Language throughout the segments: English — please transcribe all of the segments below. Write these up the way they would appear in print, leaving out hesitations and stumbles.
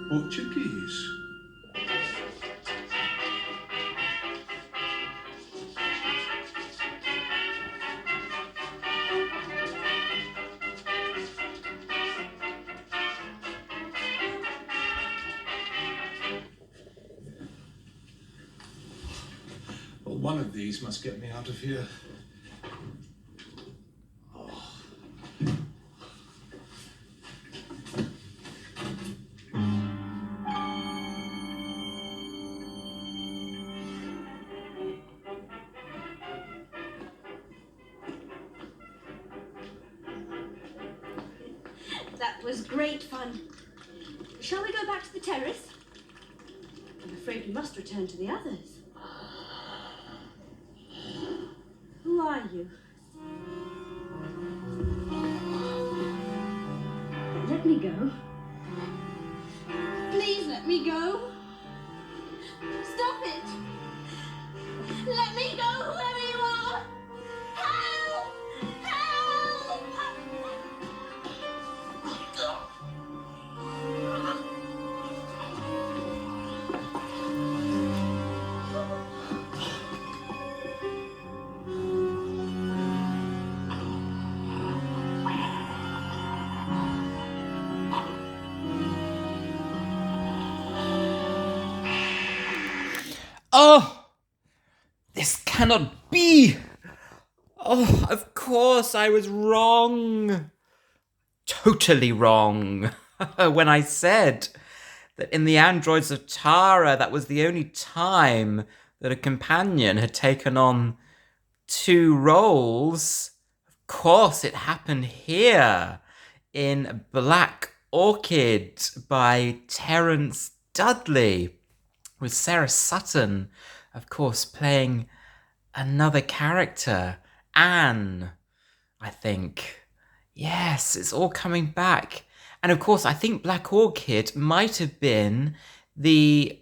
Portuguese. Well, one of these must get me out of here. That was great fun. Shall we go back to the terrace? I'm afraid we must return to the others. Who are you? Let me go. Please let me go. Stop it. Let me go, whoever you are. Help! Help! Oh! This cannot be! Oh, of course I was wrong. Totally wrong. When I said that in the Androids of Tara, that was the only time that a companion had taken on two roles. Of course, it happened here in Black Orchid by Terence Dudley, with Sarah Sutton, of course, playing another character, Anne, I think. Yes, it's all coming back. And of course, I think Black Orchid might have been the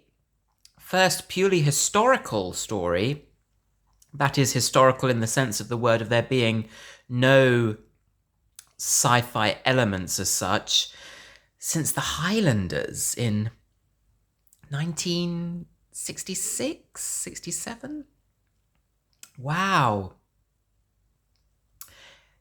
first purely historical story. That is historical in the sense of the word, of there being no sci-fi elements as such, since the Highlanders in 1966, 67? Wow.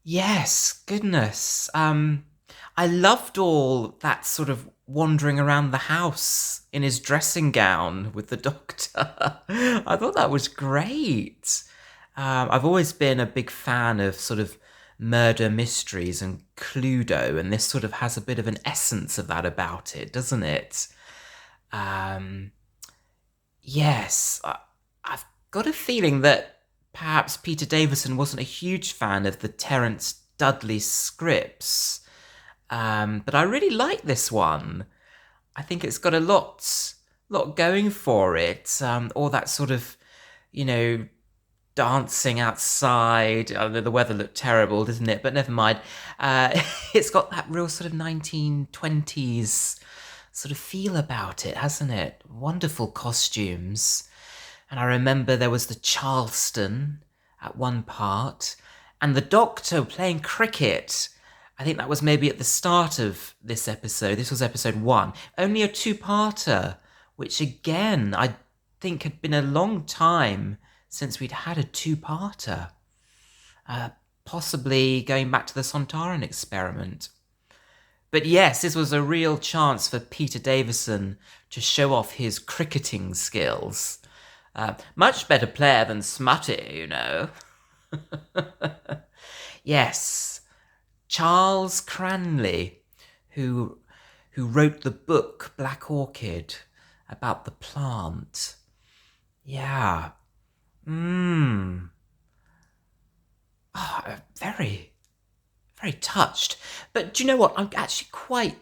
Yes, goodness. I loved all that sort of wandering around the house in his dressing gown with the doctor. I thought that was great. I've always been a big fan of sort of murder mysteries and Cluedo, and this sort of has a bit of an essence of that about it, doesn't it? Yes, I've got a feeling that perhaps Peter Davison wasn't a huge fan of the Terence Dudley scripts, but I really like this one. I think it's got a lot going for it. All that sort of, dancing outside. The weather looked terrible, didn't it? But never mind. It's got that real sort of 1920s sort of feel about it, hasn't it? Wonderful costumes. And I remember there was the Charleston at one part, and the Doctor playing cricket. I think that was maybe at the start of this episode. This was episode 1. Only a two-parter, which again, I think had been a long time since we'd had a two-parter. Possibly going back to the Sontaran experiment. But yes, this was a real chance for Peter Davison to show off his cricketing skills. Much better player than Smutty, Yes, Charles Cranley, who wrote the book Black Orchid about the plant. Yeah. Very, very touched. But do you know what? I'm actually quite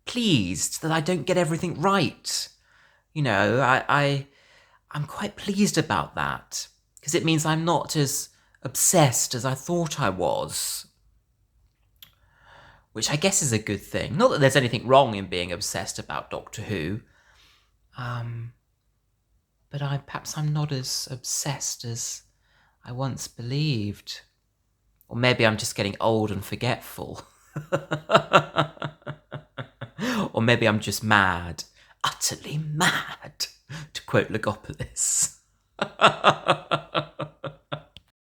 pleased that I don't get everything right. I'm quite pleased about that, because it means I'm not as obsessed as I thought I was. Which I guess is a good thing. Not that there's anything wrong in being obsessed about Doctor Who. But perhaps I'm not as obsessed as I once believed. Or maybe I'm just getting old and forgetful. Or maybe I'm just mad. utterly mad, to quote Logopolis.